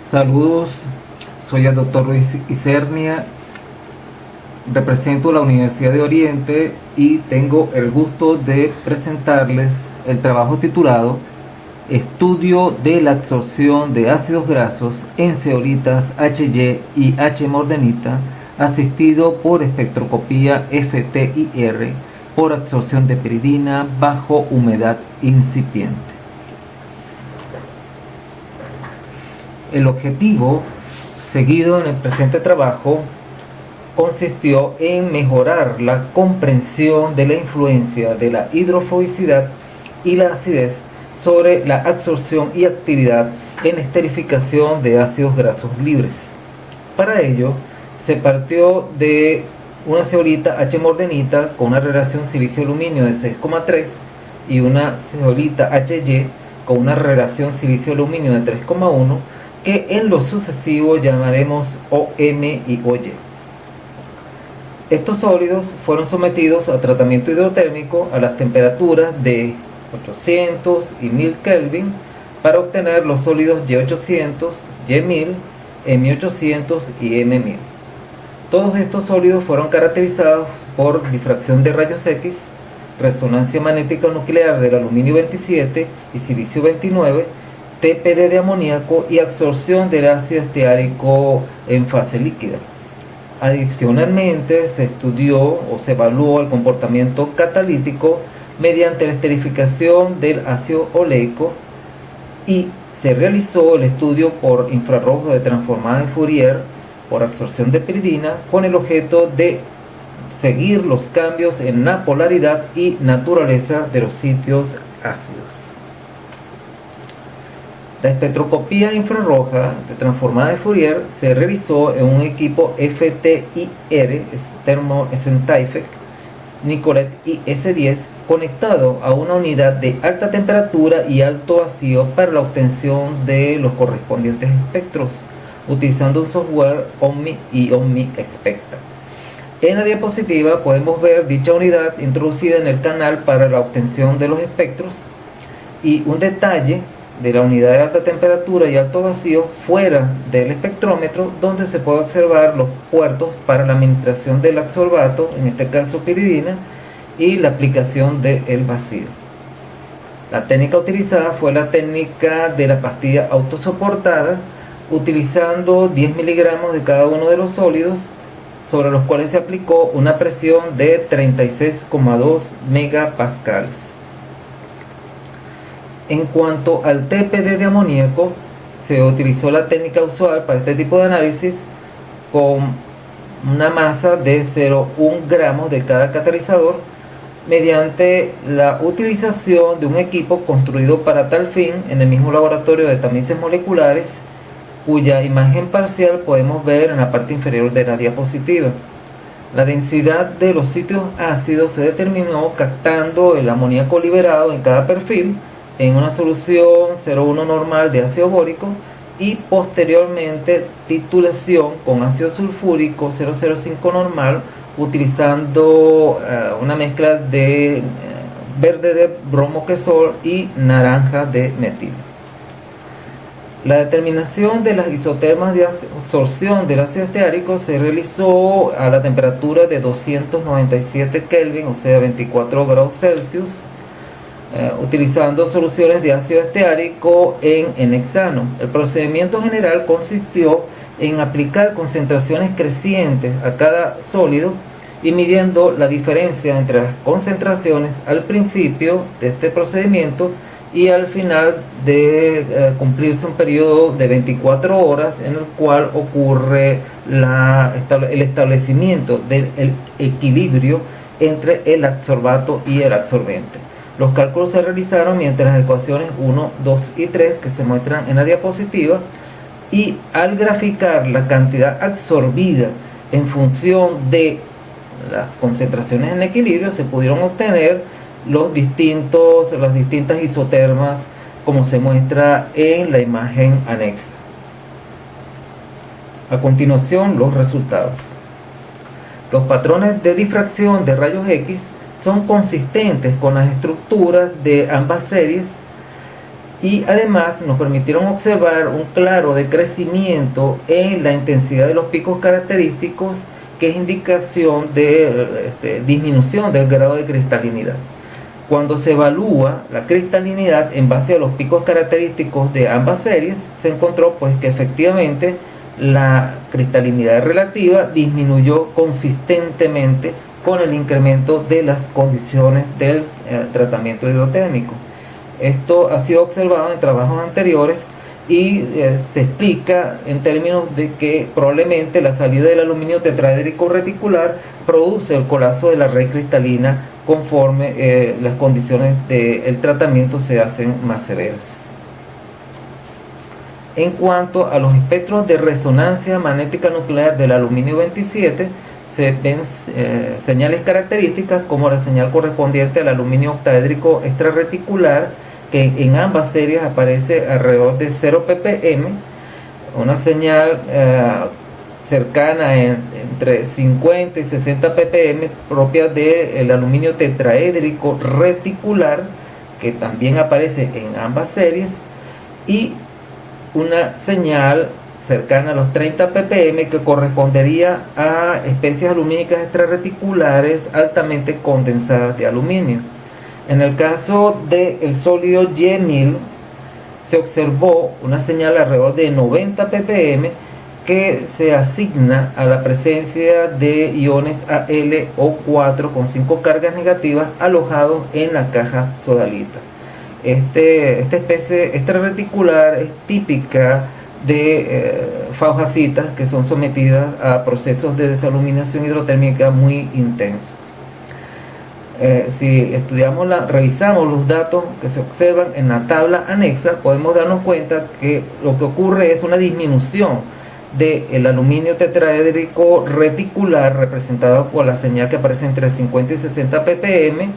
Saludos, soy el doctor Luis Isernia, represento la Universidad de Oriente y tengo el gusto de presentarles el trabajo titulado Estudio de la absorción de ácidos grasos en zeolitas HY y H-mordenita asistido por espectroscopía FTIR por absorción de piridina bajo humedad incipiente. El objetivo seguido en el presente trabajo consistió en mejorar la comprensión de la influencia de la hidrofobicidad y la acidez sobre la absorción y actividad en esterificación de ácidos grasos libres. Para ello, se partió de una zeolita H-mordenita con una relación silicio-aluminio de 6,3 y una zeolita HY con una relación silicio-aluminio de 3,1 que en lo sucesivo llamaremos OM y OY. Estos sólidos fueron sometidos a tratamiento hidrotérmico a las temperaturas de 800 y 1000 Kelvin para obtener los sólidos Y800, Y1000, M800 y M1000. Todos estos sólidos fueron caracterizados por difracción de rayos X, resonancia magnética nuclear del aluminio 27 y silicio 29, TPD de amoníaco y absorción del ácido esteárico en fase líquida. Adicionalmente, se estudió o se evaluó el comportamiento catalítico mediante la esterificación del ácido oleico y se realizó el estudio por infrarrojo de transformada de Fourier por absorción de piridina con el objeto de seguir los cambios en la polaridad y naturaleza de los sitios ácidos. La espectroscopía infrarroja de transformada de Fourier se realizó en un equipo FTIR Thermo Scientific Nicolet IS-10 conectado a una unidad de alta temperatura y alto vacío para la obtención de los correspondientes espectros, utilizando un software OMNI y OMNI Expecta. En la diapositiva podemos ver dicha unidad introducida en el canal para la obtención de los espectros y un detalle de la unidad de alta temperatura y alto vacío fuera del espectrómetro, donde se puede observar los puertos para la administración del absorbato, en este caso piridina, y la aplicación del vacío. La técnica utilizada fue la técnica de la pastilla autosoportada, utilizando 10 miligramos de cada uno de los sólidos, sobre los cuales se aplicó una presión de 36,2 megapascales. En cuanto al TPD de amoníaco, se utilizó la técnica usual para este tipo de análisis con una masa de 0,1 gramos de cada catalizador mediante la utilización de un equipo construido para tal fin en el mismo laboratorio de tamices moleculares, cuya imagen parcial podemos ver en la parte inferior de la diapositiva. La densidad de los sitios ácidos se determinó captando el amoníaco liberado en cada perfil en una solución 0,1 normal de ácido bórico y posteriormente titulación con ácido sulfúrico 0,05 normal utilizando una mezcla de verde de bromoquesol y naranja de metilo. La determinación de las isotermas de absorción del ácido esteárico se realizó a la temperatura de 297 Kelvin, o sea 24 grados Celsius, utilizando soluciones de ácido esteárico en hexano. El procedimiento general consistió en aplicar concentraciones crecientes a cada sólido y midiendo la diferencia entre las concentraciones al principio de este procedimiento y al final de cumplirse un periodo de 24 horas en el cual ocurre el establecimiento del equilibrio entre el absorbato y el absorbente. Los cálculos se realizaron mediante las ecuaciones 1, 2 y 3 que se muestran en la diapositiva y al graficar la cantidad absorbida en función de las concentraciones en equilibrio se pudieron obtener las distintas isotermas como se muestra en la imagen anexa. A continuación, los resultados. Los patrones de difracción de rayos X son consistentes con las estructuras de ambas series y además nos permitieron observar un claro decrecimiento en la intensidad de los picos característicos, que es indicación de disminución del grado de cristalinidad. Cuando se evalúa la cristalinidad en base a los picos característicos de ambas series, se encontró pues que efectivamente la cristalinidad relativa disminuyó consistentemente con el incremento de las condiciones del tratamiento hidrotérmico. Esto ha sido observado en trabajos anteriores y se explica en términos de que probablemente la salida del aluminio tetraédrico reticular produce el colapso de la red cristalina conforme las condiciones del tratamiento se hacen más severas. En cuanto a los espectros de resonancia magnética nuclear del aluminio 27, se ven señales características como la señal correspondiente al aluminio octaédrico extrarreticular, que en ambas series aparece alrededor de 0 ppm, una señal cercana entre 50 y 60 ppm propia del aluminio tetraédrico reticular, que también aparece en ambas series, y una señal cercana a los 30 ppm que correspondería a especies alumínicas extrarreticulares altamente condensadas de aluminio. En el caso del sólido Y1000 se observó una señal alrededor de 90 ppm que se asigna a la presencia de iones AlO4 con 5 cargas negativas alojados en la caja sodalita. Esta especie extrarreticular es típica de faujacitas que son sometidas a procesos de desaluminación hidrotérmica muy intensos. Si revisamos los datos que se observan en la tabla anexa, podemos darnos cuenta que lo que ocurre es una disminución del aluminio tetraédrico reticular, representado por la señal que aparece entre 50 y 60 ppm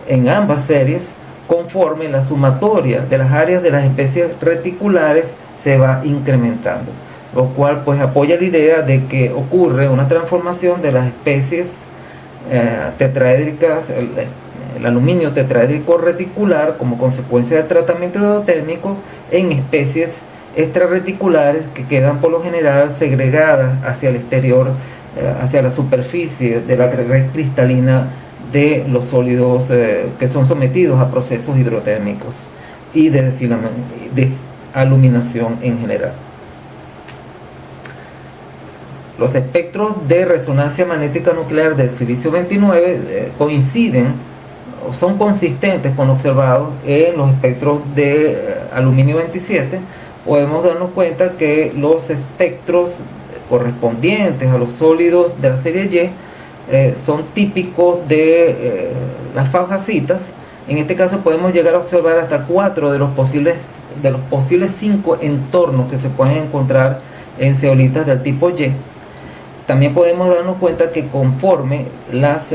en ambas series, conforme la sumatoria de las áreas de las especies reticulares se va incrementando, lo cual pues apoya la idea de que ocurre una transformación de las especies tetraédricas, el aluminio tetraédrico reticular, como consecuencia del tratamiento hidrotérmico, en especies extrarreticulares que quedan por lo general segregadas hacia el exterior, hacia la superficie de la red cristalina de los sólidos que son sometidos a procesos hidrotérmicos y de desaluminación en general. Los espectros de resonancia magnética nuclear del silicio 29 coinciden o son consistentes con observados en los espectros de aluminio 27. Podemos darnos cuenta que los espectros correspondientes a los sólidos de la serie Y son típicos de las faujacitas. En este caso podemos llegar a observar hasta 4 de los posibles 5 entornos que se pueden encontrar en zeolitas del tipo Y. También podemos darnos cuenta que conforme las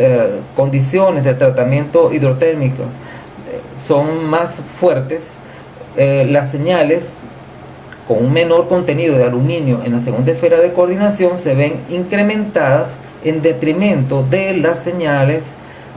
condiciones de tratamiento hidrotérmico son más fuertes, las señales con un menor contenido de aluminio en la segunda esfera de coordinación se ven incrementadas en detrimento de las señales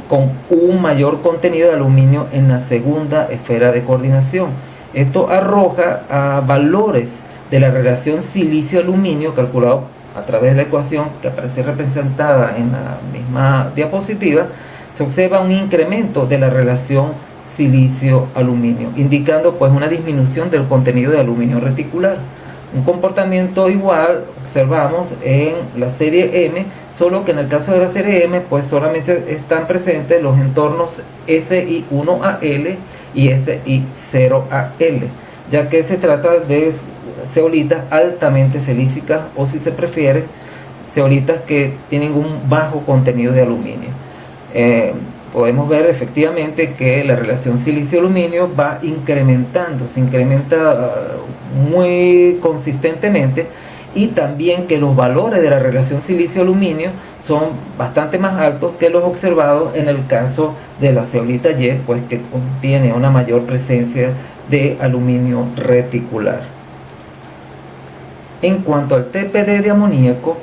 con un mayor contenido de aluminio en la segunda esfera de coordinación. Esto arroja a valores de la relación silicio-aluminio calculado a través de la ecuación que aparece representada en la misma diapositiva. Se observa un incremento de la relación silicio-aluminio, indicando pues una disminución del contenido de aluminio reticular. Un comportamiento igual observamos en la serie M, solo que en el caso de la serie M pues solamente están presentes los entornos SI1AL y SI0AL, ya que se trata de zeolitas altamente silícicas, o si se prefiere, zeolitas que tienen un bajo contenido de aluminio. Podemos ver efectivamente que la relación silicio-aluminio va incrementando, se incrementa muy consistentemente, y también que los valores de la relación silicio-aluminio son bastante más altos que los observados en el caso de la zeolita Y, pues que contiene una mayor presencia de aluminio reticular. En cuanto al TPD de amoníaco,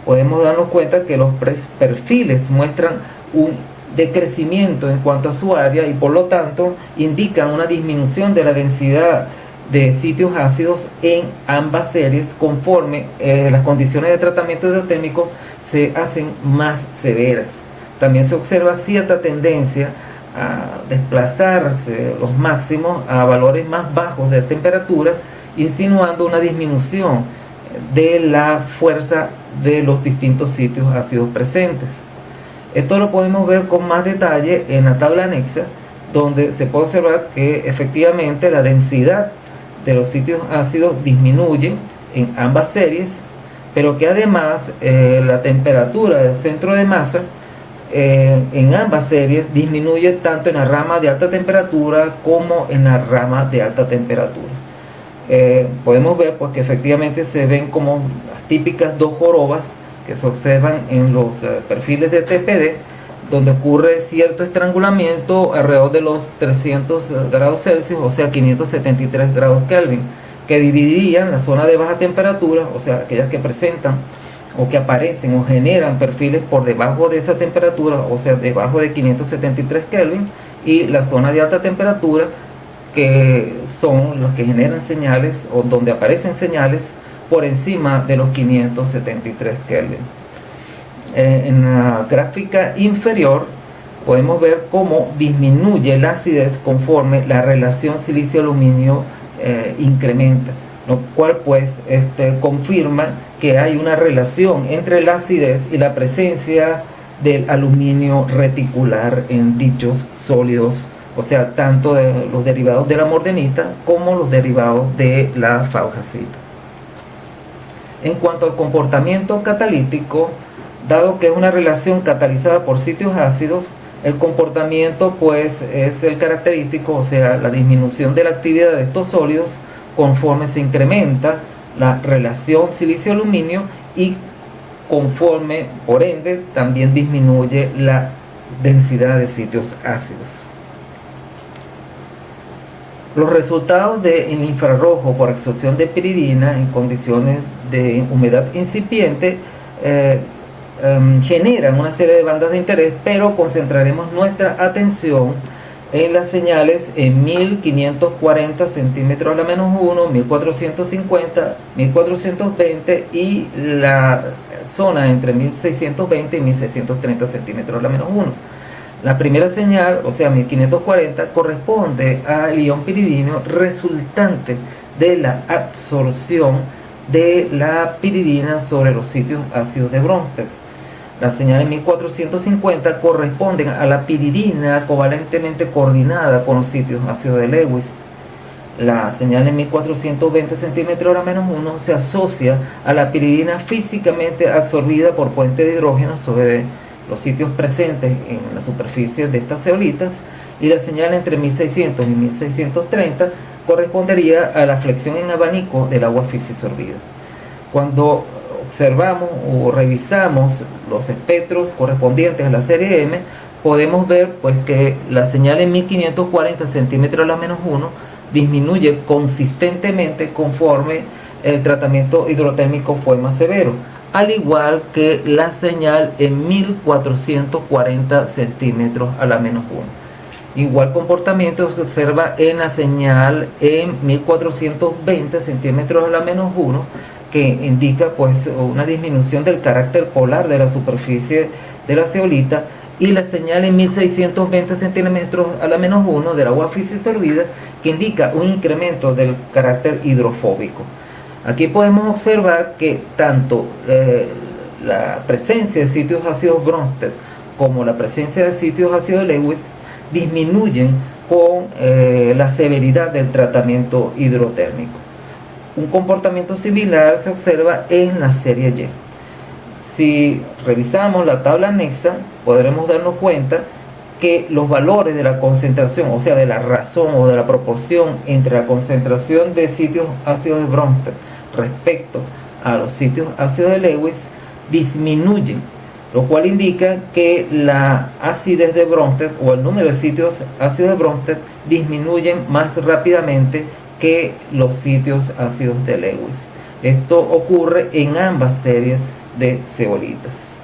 podemos darnos cuenta que los perfiles muestran un de crecimiento en cuanto a su área y por lo tanto indican una disminución de la densidad de sitios ácidos en ambas series conforme las condiciones de tratamiento hidrotérmico se hacen más severas. También se observa cierta tendencia a desplazarse los máximos a valores más bajos de temperatura, insinuando una disminución de la fuerza de los distintos sitios ácidos presentes. Esto lo podemos ver con más detalle en la tabla anexa, donde se puede observar que efectivamente la densidad de los sitios ácidos disminuye en ambas series, pero que además la temperatura del centro de masa en ambas series disminuye tanto en la rama de alta temperatura como en la rama de alta temperatura. Podemos ver pues que efectivamente se ven como las típicas dos jorobas que se observan en los perfiles de TPD, donde ocurre cierto estrangulamiento alrededor de los 300 grados Celsius, o sea 573 grados Kelvin, que dividirían la zona de baja temperatura, o sea aquellas que presentan o que aparecen o generan perfiles por debajo de esa temperatura, o sea debajo de 573 Kelvin, y la zona de alta temperatura, que son los que generan señales o donde aparecen señales por encima de los 573 Kelvin. En la gráfica inferior podemos ver cómo disminuye la acidez conforme la relación silicio-aluminio incrementa, lo cual pues confirma que hay una relación entre la acidez y la presencia del aluminio reticular en dichos sólidos, o sea, tanto de los derivados de la mordenita como los derivados de la faujasita. En cuanto al comportamiento catalítico, dado que es una relación catalizada por sitios ácidos, el comportamiento pues es el característico, o sea, la disminución de la actividad de estos sólidos conforme se incrementa la relación silicio-aluminio y conforme, por ende, también disminuye la densidad de sitios ácidos. Los resultados del infrarrojo por absorción de piridina en condiciones de humedad incipiente generan una serie de bandas de interés, pero concentraremos nuestra atención en las señales en 1540 centímetros a la menos 1, 1450, 1420 y la zona entre 1620 y 1630 centímetros a la menos 1. La primera señal, o sea 1540, corresponde al ion piridino resultante de la absorción de la piridina sobre los sitios ácidos de Bronsted. Las señales 1450 corresponden a la piridina covalentemente coordinada con los sitios ácidos de Lewis. La señal en 1420 centímetros a la menos 1 se asocia a la piridina físicamente absorbida por puente de hidrógeno sobre los sitios presentes en la superficie de estas zeolitas, y la señal entre 1600 y 1630 correspondería a la flexión en abanico del agua fisisorbida. Cuando observamos o revisamos los espectros correspondientes a la serie M, podemos ver pues que la señal en 1540 centímetros a la menos 1 disminuye consistentemente conforme el tratamiento hidrotérmico fue más severo, al igual que la señal en 1440 centímetros a la menos 1. Igual comportamiento se observa en la señal en 1420 centímetros a la menos 1, que indica pues una disminución del carácter polar de la superficie de la zeolita, y la señal en 1620 centímetros a la menos 1 del agua fisisorbida, que indica un incremento del carácter hidrofóbico. Aquí podemos observar que tanto la presencia de sitios ácidos Bronsted como la presencia de sitios ácidos Lewis disminuyen con la severidad del tratamiento hidrotérmico. Un comportamiento similar se observa en la serie Y. Si revisamos la tabla anexa, podremos darnos cuenta que los valores de la concentración, o sea, de la razón o de la proporción entre la concentración de sitios ácidos de Bronsted respecto a los sitios ácidos de Lewis disminuyen, lo cual indica que la acidez de Bronsted o el número de sitios ácidos de Bronsted disminuyen más rápidamente que los sitios ácidos de Lewis. Esto ocurre en ambas series de zeolitas.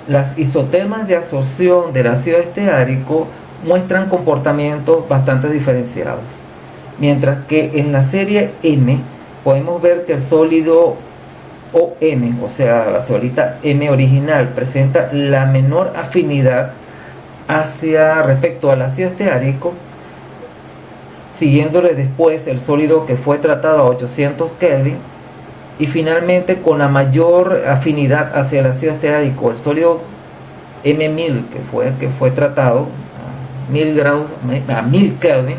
las isotermas de absorción del ácido esteárico muestran comportamientos bastante diferenciados. Mientras que en la serie M podemos ver que el sólido OM, o sea, la ceolita M original, presenta la menor afinidad hacia respecto al ácido esteárico, siguiéndole después el sólido que fue tratado a 800 Kelvin, y finalmente con la mayor afinidad hacia el ácido esteárico, el sólido M1000, que fue tratado a 1000 grados, a 1000 Kelvin.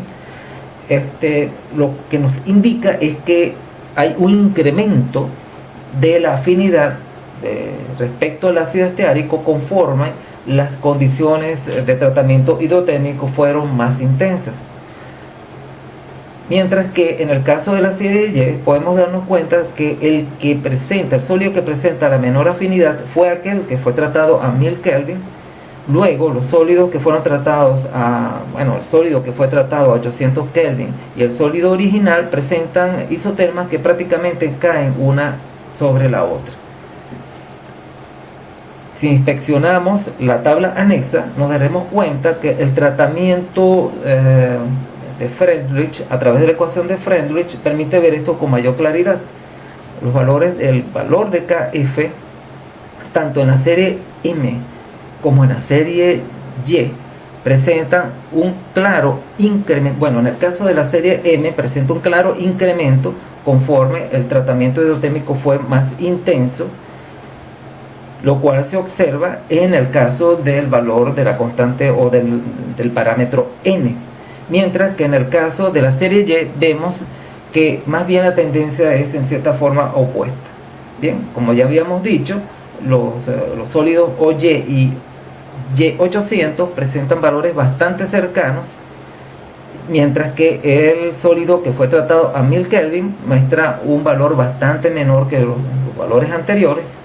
Lo que nos indica es que hay un incremento de la afinidad respecto al ácido esteárico conforme las condiciones de tratamiento hidrotérmico fueron más intensas. Mientras que en el caso de la serie Y podemos darnos cuenta que el sólido que presenta la menor afinidad fue aquel que fue tratado a 1000 Kelvin. Luego los sólidos que fueron tratados el sólido que fue tratado a 800 Kelvin y el sólido original presentan isotermas que prácticamente caen una sobre la otra. Si inspeccionamos la tabla anexa, nos daremos cuenta que el tratamiento de Freundlich, a través de la ecuación de Freundlich, permite ver esto con mayor claridad. El valor de Kf, tanto en la serie M como en la serie Y, presentan un claro incremento. Bueno, en el caso de la serie M presenta un claro incremento conforme el tratamiento hidrotérmico fue más intenso, lo cual se observa en el caso del valor de la constante o del parámetro N. Mientras que en el caso de la serie Y vemos que más bien la tendencia es en cierta forma opuesta. Bien, como ya habíamos dicho, los sólidos OY y Y800 presentan valores bastante cercanos, mientras que el sólido que fue tratado a 1000 Kelvin muestra un valor bastante menor que los valores anteriores,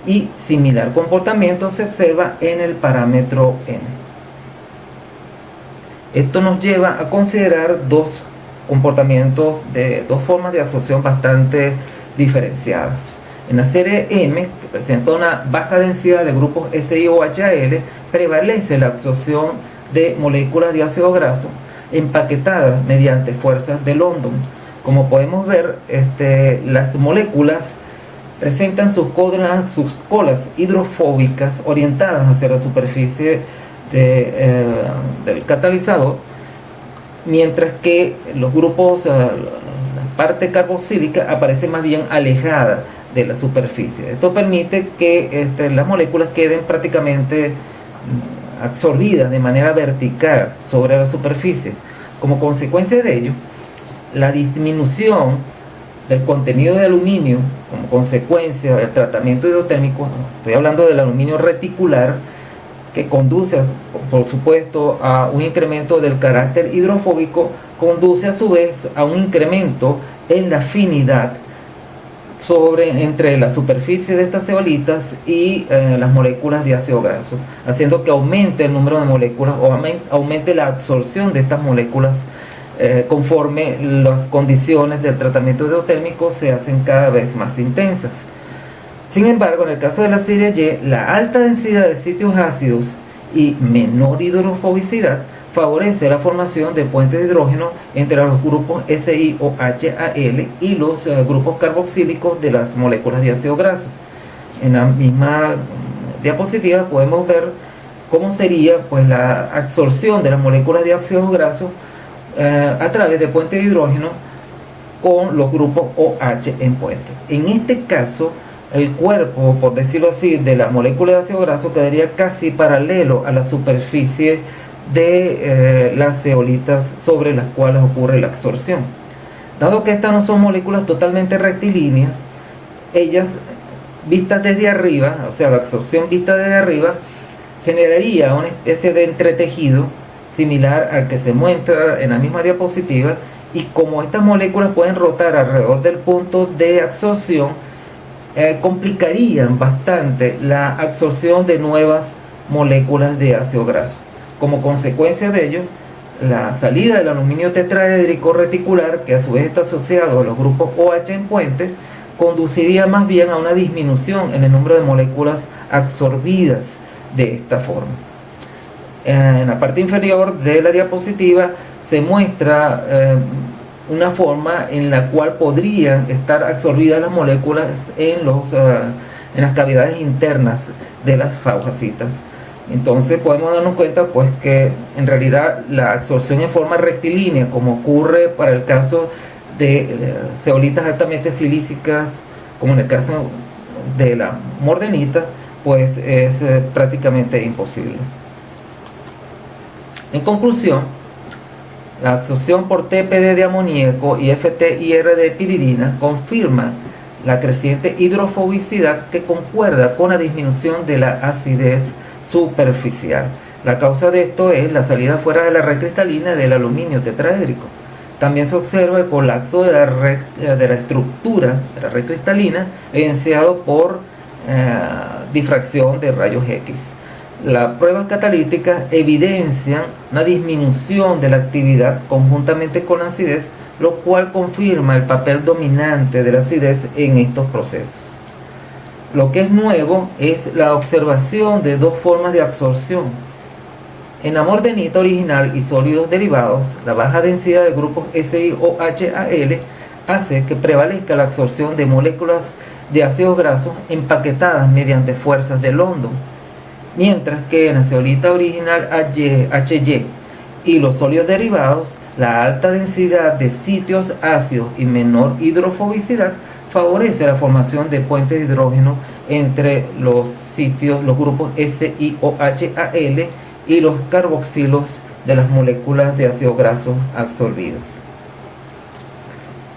y similar comportamiento se observa en el parámetro N. Esto nos lleva a considerar dos formas de absorción bastante diferenciadas. En la serie M, que presenta una baja densidad de grupos SiOH-Al, prevalece la absorción de moléculas de ácido graso empaquetadas mediante fuerzas de London. Como podemos ver, las moléculas presentan sus colas hidrofóbicas orientadas hacia la superficie del catalizador, mientras que los grupos, la parte carboxílica aparece más bien alejada de la superficie. Esto permite que las moléculas queden prácticamente absorbidas de manera vertical sobre la superficie. Como consecuencia de ello, la disminución del contenido de aluminio como consecuencia del tratamiento hidrotérmico, estoy hablando del aluminio reticular, que conduce, por supuesto, a un incremento del carácter hidrofóbico, conduce a su vez a un incremento en la afinidad entre la superficie de estas zeolitas y las moléculas de ácido graso, haciendo que aumente el número de moléculas o aumente la absorción de estas moléculas conforme las condiciones del tratamiento hidrotérmico se hacen cada vez más intensas. Sin embargo, en el caso de la serie Y, la alta densidad de sitios ácidos y menor hidrofobicidad favorece la formación de puentes de hidrógeno entre los grupos SiOH-Al y los grupos carboxílicos de las moléculas de ácido graso. En la misma diapositiva podemos ver cómo sería la absorción de las moléculas de ácido graso a través de puentes de hidrógeno con los grupos OH en puente. En este caso, el cuerpo, por decirlo así, de la molécula de ácido graso quedaría casi paralelo a la superficie de las zeolitas sobre las cuales ocurre la absorción. Dado que estas no son moléculas totalmente rectilíneas, ellas vistas desde arriba, o sea, la absorción vista desde arriba, generaría una especie de entretejido similar al que se muestra en la misma diapositiva, y como estas moléculas pueden rotar alrededor del punto de absorción, complicarían bastante la absorción de nuevas moléculas de ácido graso. Como consecuencia de ello, la salida del aluminio tetraédrico reticular, que a su vez está asociado a los grupos OH en puente, conduciría más bien a una disminución en el número de moléculas absorbidas de esta forma. En la parte inferior de la diapositiva se muestra una forma en la cual podrían estar absorbidas las moléculas en las cavidades internas de las fagocitas. Entonces podemos darnos cuenta pues que en realidad la absorción en forma rectilínea, como ocurre para el caso de zeolitas altamente silícicas, como en el caso de la mordenita, pues es prácticamente imposible. En conclusión, la absorción por TPD de amoníaco y FTIR de piridina confirma la creciente hidrofobicidad que concuerda con la disminución de la acidez superficial. La causa de esto es la salida fuera de la red cristalina del aluminio tetraédrico. También se observa el colapso de la estructura de la red cristalina, evidenciado por difracción de rayos X. Las pruebas catalíticas evidencian una disminución de la actividad conjuntamente con la acidez, lo cual confirma el papel dominante de la acidez en estos procesos. Lo que es nuevo es la observación de dos formas de absorción. En la mordenita original y sólidos derivados, la baja densidad de grupos SiOH-Al hace que prevalezca la absorción de moléculas de ácidos grasos empaquetadas mediante fuerzas de London, mientras que en la zeolita original HY y los sólidos derivados, la alta densidad de sitios ácidos y menor hidrofobicidad favorece la formación de puentes de hidrógeno entre los grupos SiOH-Al y los carboxilos de las moléculas de ácido graso absorbidas.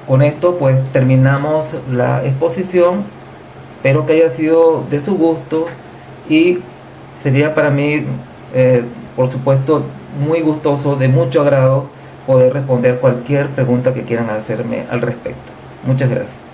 Con esto pues terminamos la exposición. Espero que haya sido de su gusto y sería para mí, por supuesto, muy gustoso, de mucho agrado, poder responder cualquier pregunta que quieran hacerme al respecto. Muchas gracias.